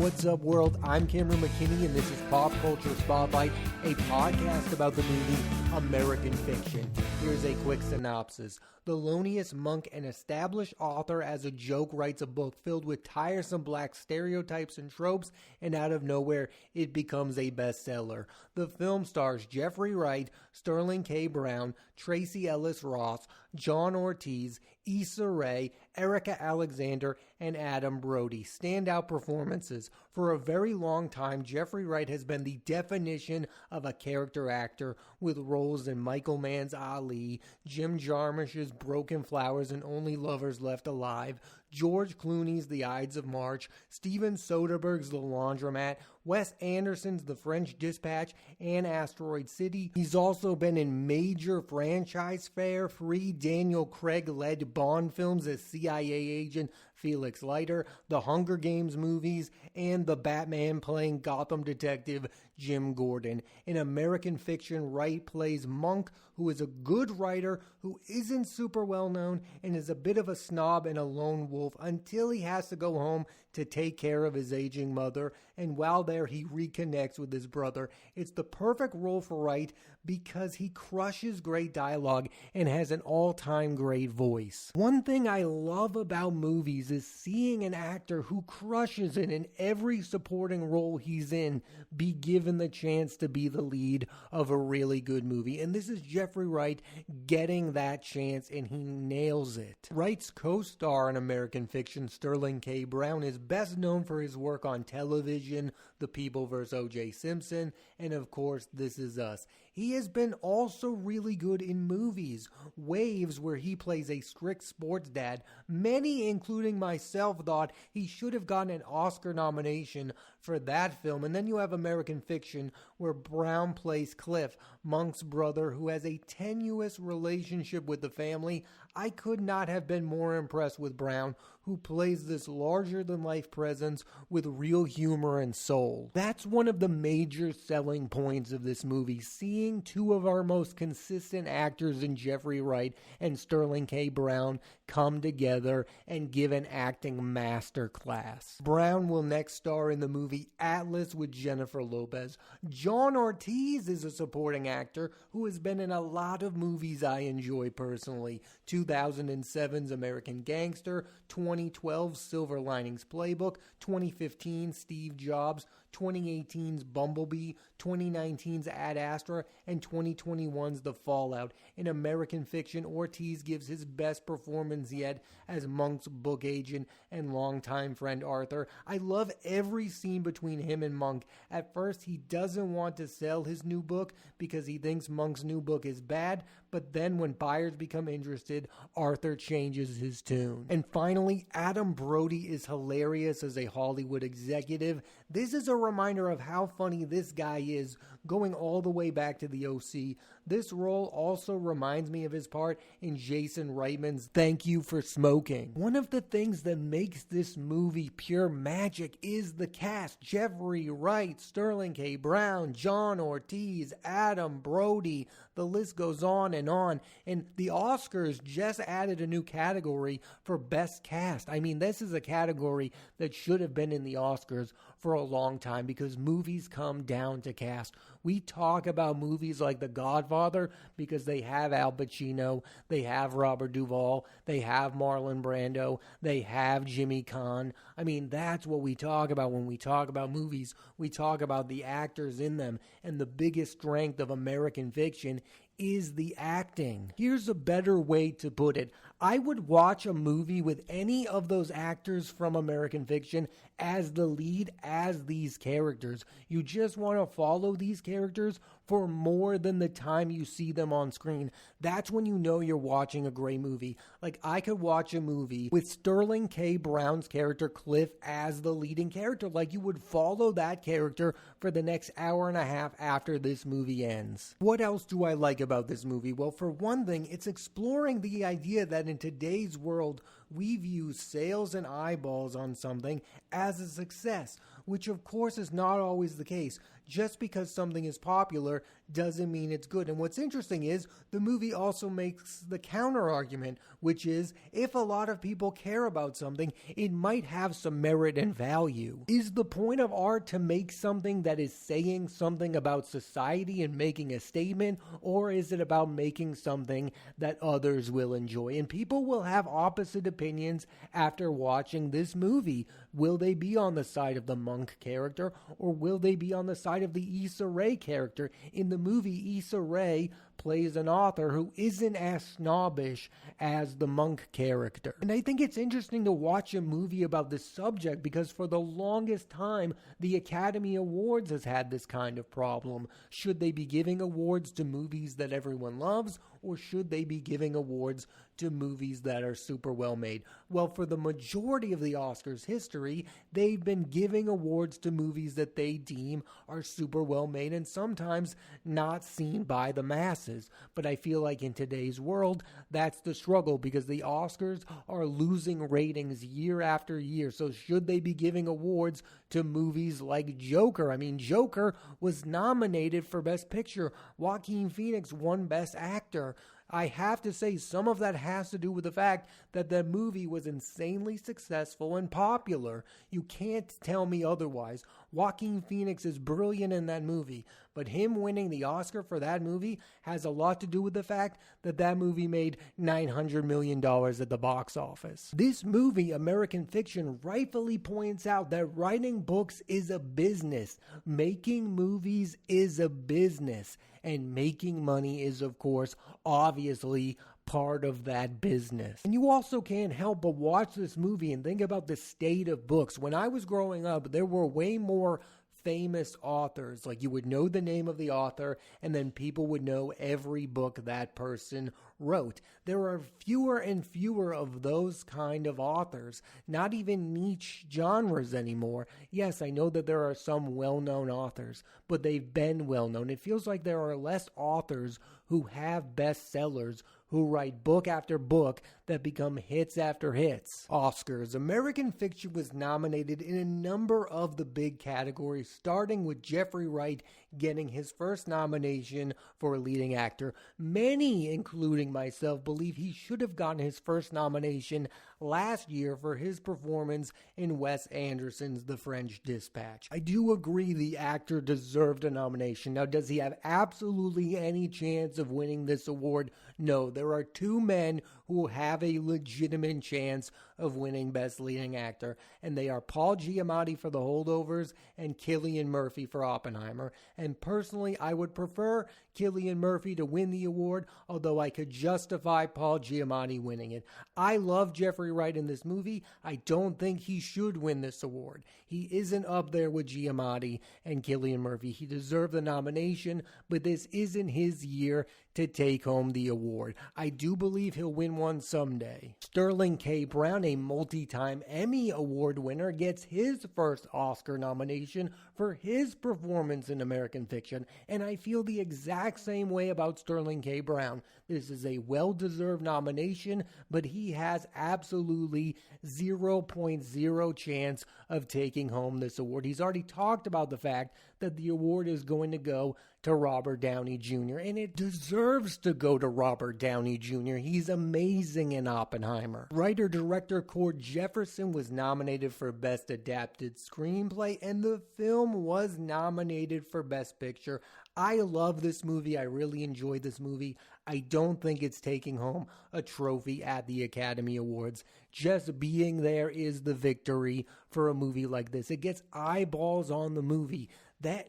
What's up, world? I'm Cameron McKinney, and this is Pop Culture Spotlight, a podcast about the movie American Fiction. Here's a quick synopsis. Thelonius Monk, an established author, as a joke writes a book filled with tiresome black stereotypes and tropes, and out of nowhere, it becomes a bestseller. The film stars Jeffrey Wright, Sterling K. Brown, Tracy Ellis Ross, John Ortiz, Issa Rae, Erica Alexander, and Adam Brody. Standout performances. For a very long time, Jeffrey Wright has been the definition of a character actor, with roles in Michael Mann's Ali, Jim Jarmusch's Broken Flowers and Only Lovers Left Alive, George Clooney's The Ides of March, Steven Soderbergh's The Laundromat, Wes Anderson's The French Dispatch, and Asteroid City. He's also been in major franchise fare-free Daniel Craig-led Bond films as CIA agent Felix Leiter, the Hunger Games movies, and the Batman playing Gotham detective Jim Gordon. In American Fiction, Wright plays Monk, who is a good writer who isn't super well known and is a bit of a snob and a lone wolf until he has to go home to take care of his aging mother, and while there he reconnects with his brother. It's the perfect role for Wright because he crushes great dialogue and has an all-time great voice. One thing I love about movies is seeing an actor who crushes it in every supporting role he's in be given the chance to be the lead of a really good movie, and this is Jeffrey Wright getting that chance, and he nails it. Wright's co-star in American Fiction, Sterling K. Brown, is best known for his work on television, The People vs. O.J. Simpson, and of course, This Is Us. He has been also really good in movies. Waves, where he plays a strict sports dad. Many, including myself, thought he should have gotten an Oscar nomination for that film. And then you have American Fiction, where Brown plays Cliff, Monk's brother, who has a tenuous relationship with the family. I could not have been more impressed with Brown, who plays this larger-than-life presence with real humor and soul. That's one of the major selling points of this movie, seeing two of our most consistent actors in Jeffrey Wright and Sterling K. Brown come together and give an acting masterclass. Brown will next star in the movie Atlas with Jennifer Lopez. John Ortiz is a supporting actor who has been in a lot of movies I enjoy personally. 2007's American Gangster, 2012's Silver Linings Playbook, 2015's Steve Jobs, 2018's Bumblebee, 2019's Ad Astra, and 2021's The Fallout. In American Fiction, Ortiz gives his best performance yet as Monk's book agent and longtime friend Arthur. I love every scene between him and Monk. At first, he doesn't want to sell his new book because he thinks Monk's new book is bad, but then when buyers become interested, Arthur changes his tune. And finally, Adam Brody is hilarious as a Hollywood executive. This is a reminder of how funny this guy is, going all the way back to the OC. This role also reminds me of his part in Jason Reitman's Thank You for Smoking. One of the things that makes this movie pure magic is the cast. Jeffrey Wright, Sterling K. Brown, John Ortiz, Adam Brody, the list goes on. And the Oscars just added a new category for Best Cast. I mean, this is a category that should have been in the Oscars for a long time because movies come down to cast. We talk about movies like The Godfather because they have Al Pacino, they have Robert Duvall, they have Marlon Brando, they have Jimmy Caan. I mean, that's what we talk about when we talk about movies. We talk about the actors in them, and the biggest strength of American Fiction is the acting. Here's a better way to put it. I would watch a movie with any of those actors from American Fiction as the lead as these characters. You just want to follow these characters for more than the time you see them on screen. That's when you know you're watching a great movie. Like, I could watch a movie with Sterling K. Brown's character Cliff as the leading character. Like, you would follow that character for the next hour and a half after this movie ends. What else do I like about this movie? Well, for one thing, it's exploring the idea that in today's world, we view sales and eyeballs on something as a success. which of course is not always the case. Just because something is popular doesn't mean it's good. And what's interesting is the movie also makes the counter argument, which is if a lot of people care about something, it might have some merit and value. Is the point of art to make something that is saying something about society and making a statement, or is it about making something that others will enjoy? And people will have opposite opinions after watching this movie. Will they be on the side of the Monk character, or will they be on the side of the Issa Rae character? In the movie, Issa Rae plays an author who isn't as snobbish as the Monk character. And I think it's interesting to watch a movie about this subject because for the longest time, the Academy Awards has had this kind of problem. Should they be giving awards to movies that everyone loves, or should they be giving awards to movies that are super well made? Well, for the majority of the Oscars history, they've been giving awards to movies that they deem are super well made and sometimes not seen by the masses. But I feel like in today's world, that's the struggle because the Oscars are losing ratings year after year. So should they be giving awards to movies like Joker? I mean, Joker was nominated for Best Picture. Joaquin Phoenix won Best Actor. I have to say some of that has to do with the fact that the movie was insanely successful and popular. You can't tell me otherwise. Joaquin Phoenix is brilliant in that movie, but him winning the Oscar for that movie has a lot to do with the fact that that movie made $900 million at the box office. This movie, American Fiction, rightfully points out that writing books is a business. Making movies is a business. And making money is, of course, obviously part of that business. And you also can't help but watch this movie and think about the state of books. When I was growing up, there were way more famous authors. Like you would know the name of the author, and then people would know every book that person wrote. There are fewer and fewer of those kind of authors, not even niche genres anymore. Yes, I know that there are some well-known authors, but they've been well-known. It feels like there are less authors who have bestsellers, who write book after book that become hits after hits. Oscars. American Fiction was nominated in a number of the big categories, starting with Jeffrey Wright getting his first nomination for a leading actor. Many, including myself, believe he should have gotten his first nomination last year for his performance in Wes Anderson's The French Dispatch. I do agree the actor deserved a nomination. Now, does he have absolutely any chance of winning this award? No, there are two men who have a legitimate chance of winning Best Leading Actor, and they are Paul Giamatti for The Holdovers and Cillian Murphy for Oppenheimer. And personally, I would prefer Cillian Murphy to win the award, although I could justify Paul Giamatti winning it. I love Jeffrey Wright in this movie. I don't think he should win this award. He isn't up there with Giamatti and Cillian Murphy. He deserved the nomination, but this isn't his year to take home the award. I do believe he'll win one someday. Sterling K. Brown, a multi-time Emmy Award winner, gets his first Oscar nomination for his performance in American Fiction, and I feel the exact same way about Sterling K. Brown. This is a well-deserved nomination, but he has absolutely 0.0 chance of taking home this award. He's already talked about the fact that the award is going to go to Robert Downey Jr., and it deserves to go to Robert Downey Jr. He's amazing in Oppenheimer. Writer-director Cord Jefferson was nominated for Best Adapted Screenplay, and the film was nominated for Best Picture. I love this movie. I really enjoyed this movie. I don't think it's taking home a trophy at the Academy Awards. Just being there is the victory for a movie like this. It gets eyeballs on the movie.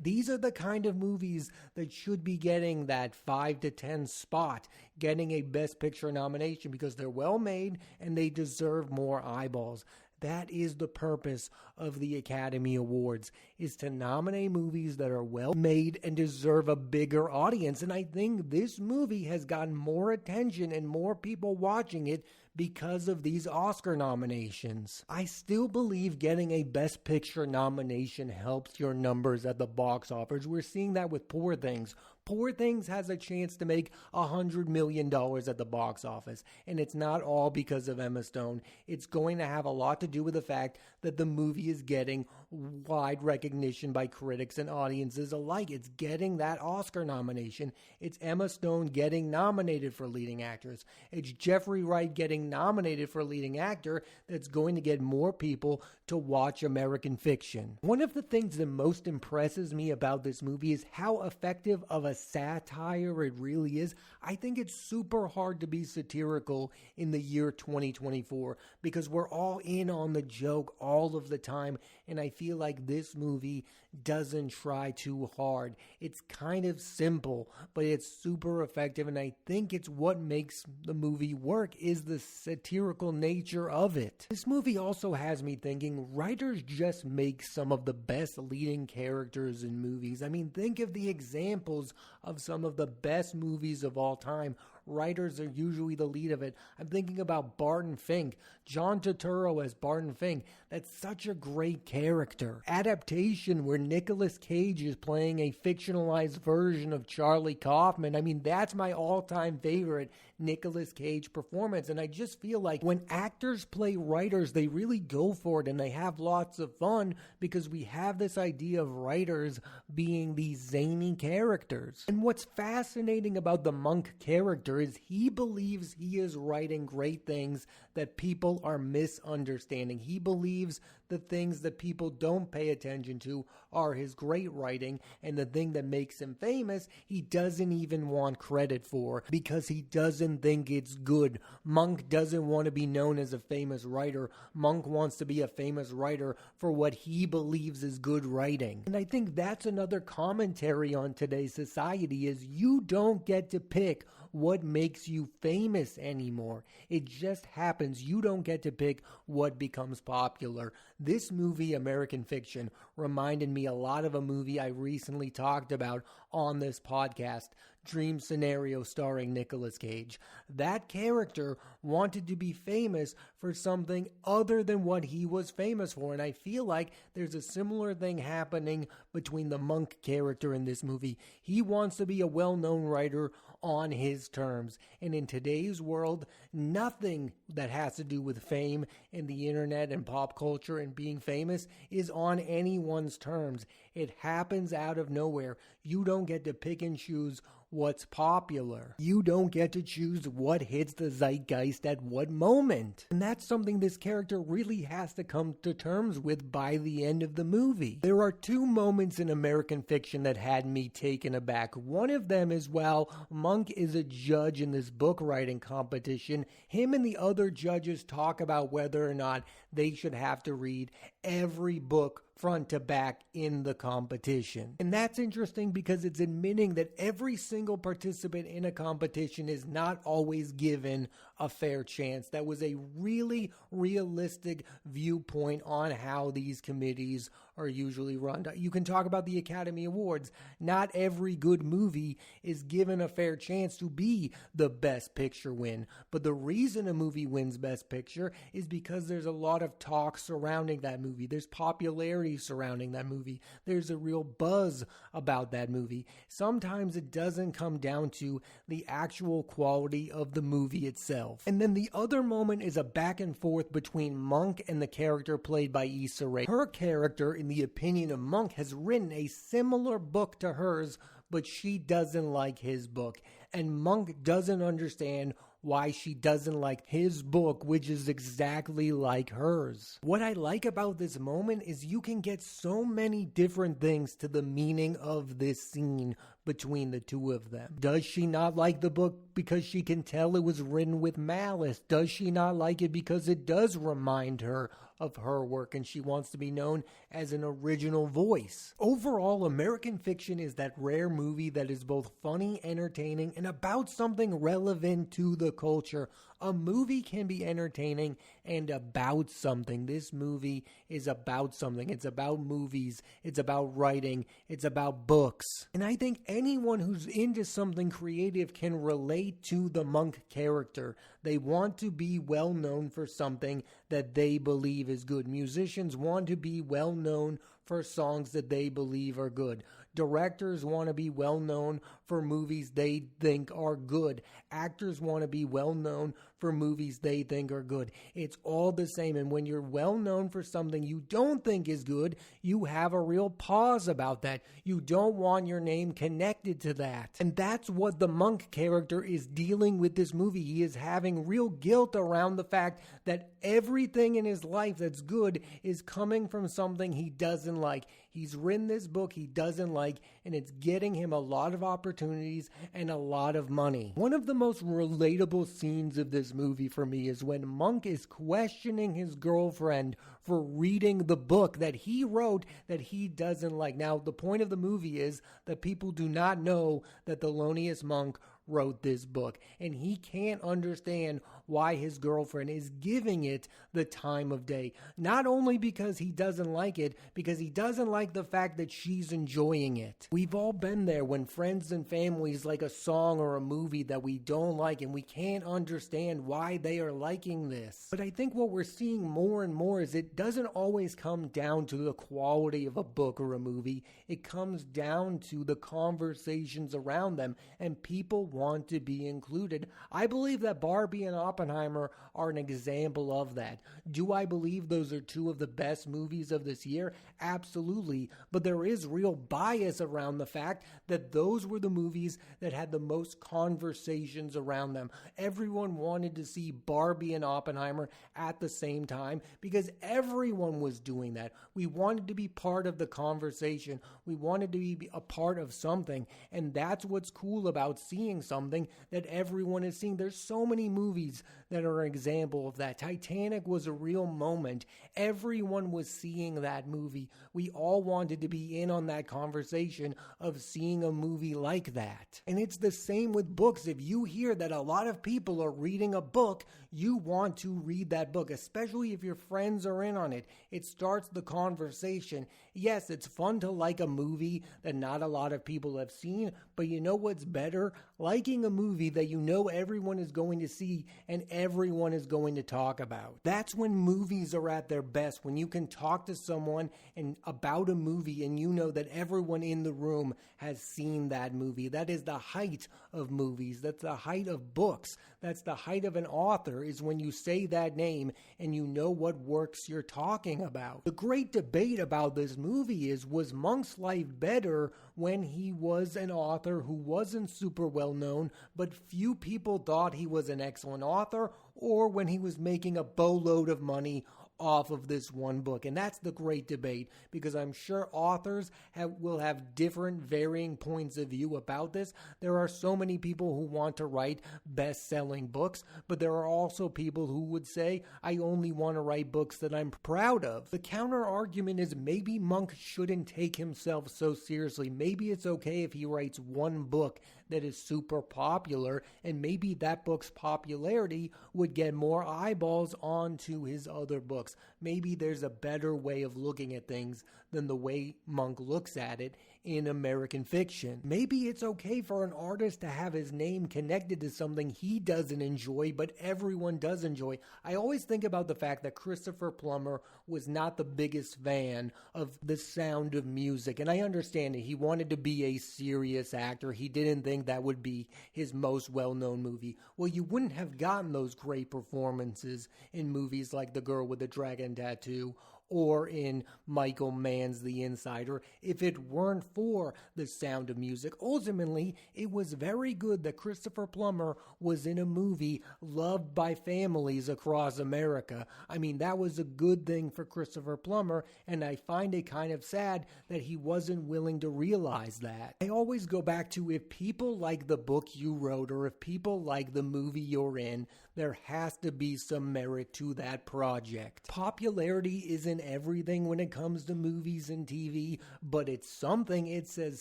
These are the kind of movies that should be getting that 5 to 10 spot, getting a Best Picture nomination because they're well made and they deserve more eyeballs. That is the purpose of the Academy Awards, is to nominate movies that are well made and deserve a bigger audience. And I think this movie has gotten more attention and more people watching it because of these Oscar nominations. I still believe getting a Best Picture nomination helps your numbers at the box office. We're seeing that with Poor Things. Poor Things has a chance to make $100 million at the box office, and it's not all because of Emma Stone. It's going to have a lot to do with the fact that the movie is getting wide recognition by critics and audiences alike. It's getting that Oscar nomination. It's Emma Stone getting nominated for leading actress. It's Jeffrey Wright getting nominated for leading actor that's going to get more people to watch American Fiction. One of the things that most impresses me about this movie is how effective of a satire it really is. I think it's super hard to be satirical in the year 2024 because we're all in on the joke all of the time, and I feel like this movie doesn't try too hard. It's kind of simple, but it's super effective, and I think it's what makes the movie work is the satirical nature of it. This movie also has me thinking writers just make some of the best leading characters in movies. I mean, think of the examples of some of the best movies of all time. Writers are usually the lead of it. I'm thinking about Barton Fink. John Turturro as Barton Fink. That's such a great character. Adaptation where Nicolas Cage is playing a fictionalized version of Charlie Kaufman. I mean, that's my all-time favorite Nicolas Cage performance. And I just feel like when actors play writers, they really go for it and they have lots of fun because we have this idea of writers being these zany characters. And what's fascinating about the Monk character is he believes he is writing great things that people are misunderstanding. He believes the things that people don't pay attention to are his great writing, and the thing that makes him famous, he doesn't even want credit for because he doesn't think it's good. Monk doesn't want to be known as a famous writer. Monk wants to be a famous writer for what he believes is good writing. And I think that's another commentary on today's society is you don't get to pick what makes you famous anymore. It just happens. You don't get to pick what becomes popular. This movie, American Fiction, reminded me a lot of a movie I recently talked about on this podcast, Dream Scenario starring Nicolas Cage. That character wanted to be famous for something other than what he was famous for, and I feel like there's a similar thing happening between the Monk character in this movie. He wants to be a well-known writer on his terms, and in today's world, nothing that has to do with fame and the internet and pop culture and being famous is on anyone's terms. It happens out of nowhere. You don't get to pick and choose what's popular. You don't get to choose what hits the zeitgeist at what moment. And that's something this character really has to come to terms with by the end of the movie. There are two moments in American Fiction that had me taken aback. One of them is while Monk is a judge in this book writing competition, him and the other judges talk about whether or not they should have to read every book front to back in the competition. And that's interesting because it's admitting that every single participant in a competition is not always given a fair chance. That was a really realistic viewpoint on how these committees are usually run. You can talk about the Academy Awards. Not every good movie is given a fair chance to be the Best Picture win. But the reason a movie wins Best Picture is because there's a lot of talk surrounding that movie. There's popularity surrounding that movie. There's a real buzz about that movie. Sometimes it doesn't come down to the actual quality of the movie itself. And then the other moment is a back and forth between Monk and the character played by Issa Rae. Her character, in the opinion of Monk, has written a similar book to hers, but she doesn't like his book. And Monk doesn't understand why she doesn't like his book, which is exactly like hers. What I like about this moment is you can get so many different things to the meaning of this scene between the two of them. Does she not like the book because she can tell it was written with malice? Does she not like it because it does remind her of her work and she wants to be known as an original voice? Overall, American Fiction is that rare movie that is both funny, entertaining, and about something relevant to the culture. A movie can be entertaining and about something. This movie is about something. It's about movies. It's about writing. It's about books. And I think anyone who's into something creative can relate to the Monk character. They want to be well known for something that they believe is good. Musicians want to be well known for songs that they believe are good. Directors want to be well known for movies they think are good. Actors want to be well known for movies they think are good. It's all the same. And when you're well known for something you don't think is good, you have a real pause about that. You don't want your name connected to that. And that's what the Monk character is dealing with this movie. He is having real guilt around the fact that everything in his life that's good is coming from something he doesn't like. He's written this book he doesn't like, and it's getting him a lot of opportunities and a lot of money. One of the most relatable scenes of this movie for me is when Monk is questioning his girlfriend for reading the book that he wrote that he doesn't like. Now, the point of the movie is that people do not know that Thelonius Monk wrote this book, and he can't understand why his girlfriend is giving it the time of day. Not only because he doesn't like it, because he doesn't like the fact that she's enjoying it. We've all been there when friends and families like a song or a movie that we don't like, and we can't understand why they are liking this. But I think what we're seeing more and more is it doesn't always come down to the quality of a book or a movie. It comes down to the conversations around them, and people want to be included. I believe that Barbie and Oppenheimer are an example of that. Do I believe those are two of the best movies of this year? Absolutely. But there is real bias around the fact that those were the movies that had the most conversations around them. Everyone wanted to see Barbie and Oppenheimer at the same time because everyone was doing that. We wanted to be part of the conversation. We wanted to be a part of something. And that's what's cool about seeing something that everyone is seeing. There's so many movies that are an example of that. Titanic was a real moment. Everyone was seeing that movie. We all wanted to be in on that conversation of seeing a movie like that. And it's the same with books. If you hear that a lot of people are reading a book, you want to read that book, especially if your friends are in on it. It starts the conversation. Yes, it's fun to like a movie that not a lot of people have seen, but you know what's better? Liking a movie that you know everyone is going to see and everyone is going to talk about. That's when movies are at their best, when you can talk to someone and about a movie and you know that everyone in the room has seen that movie. That is the height of movies. That's the height of books. That's the height of an author, is when you say that name and you know what works you're talking about. The great debate about this movie is, was Monk's life better when he was an author who wasn't super well known, but few people thought he was an excellent author, or when he was making a boatload of money off of this one book? And that's the great debate, because I'm sure authors will have different varying points of view about this. There are so many people who want to write best-selling books, but there are also people who would say, I only want to write books that I'm proud of. The counter argument is maybe Monk shouldn't take himself so seriously. Maybe it's okay if he writes one book that is super popular, and maybe that book's popularity would get more eyeballs onto his other books. Maybe there's a better way of looking at things than the way Monk looks at it in American fiction. Maybe it's okay for an artist to have his name connected to something he doesn't enjoy, but everyone does enjoy. I always think about the fact that Christopher Plummer was not the biggest fan of The Sound of Music, and I understand it. He wanted to be a serious actor. He didn't think that would be his most well-known movie. Well, you wouldn't have gotten those great performances in movies like The Girl with the Dragon Tattoo or in Michael Mann's The Insider if it weren't for The Sound of Music. Ultimately, it was very good that Christopher Plummer was in a movie loved by families across America. I mean, that was a good thing for Christopher Plummer, and I find it kind of sad that he wasn't willing to realize that. I always go back to, if people like the book you wrote or if people like the movie you're in, there has to be some merit to that project. Popularity isn't everything when it comes to movies and TV, but it's something. It says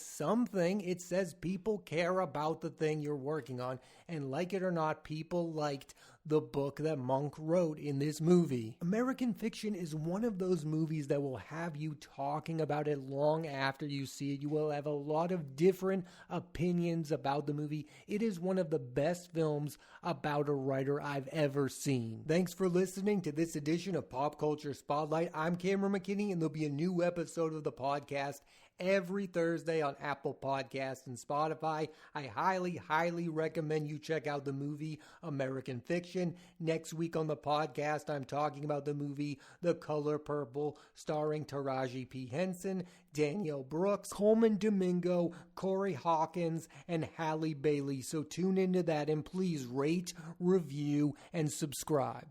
something. It says people care about the thing you're working on, and like it or not, people liked the book that Monk wrote in this movie. American Fiction is one of those movies that will have you talking about it long after you see it. You will have a lot of different opinions about the movie. It is one of the best films about a writer I've ever seen. Thanks for listening to this edition of Pop Culture Spotlight. I'm Cameron McKinney, and there'll be a new episode of the podcast every Thursday on Apple Podcasts and Spotify. I highly recommend you check out the movie American Fiction. Next week on the podcast, I'm talking about the movie The Color Purple, starring Taraji P. Henson, Danielle Brooks, Coleman Domingo, Corey Hawkins, and Halle Bailey. So tune into that and please rate, review, and subscribe.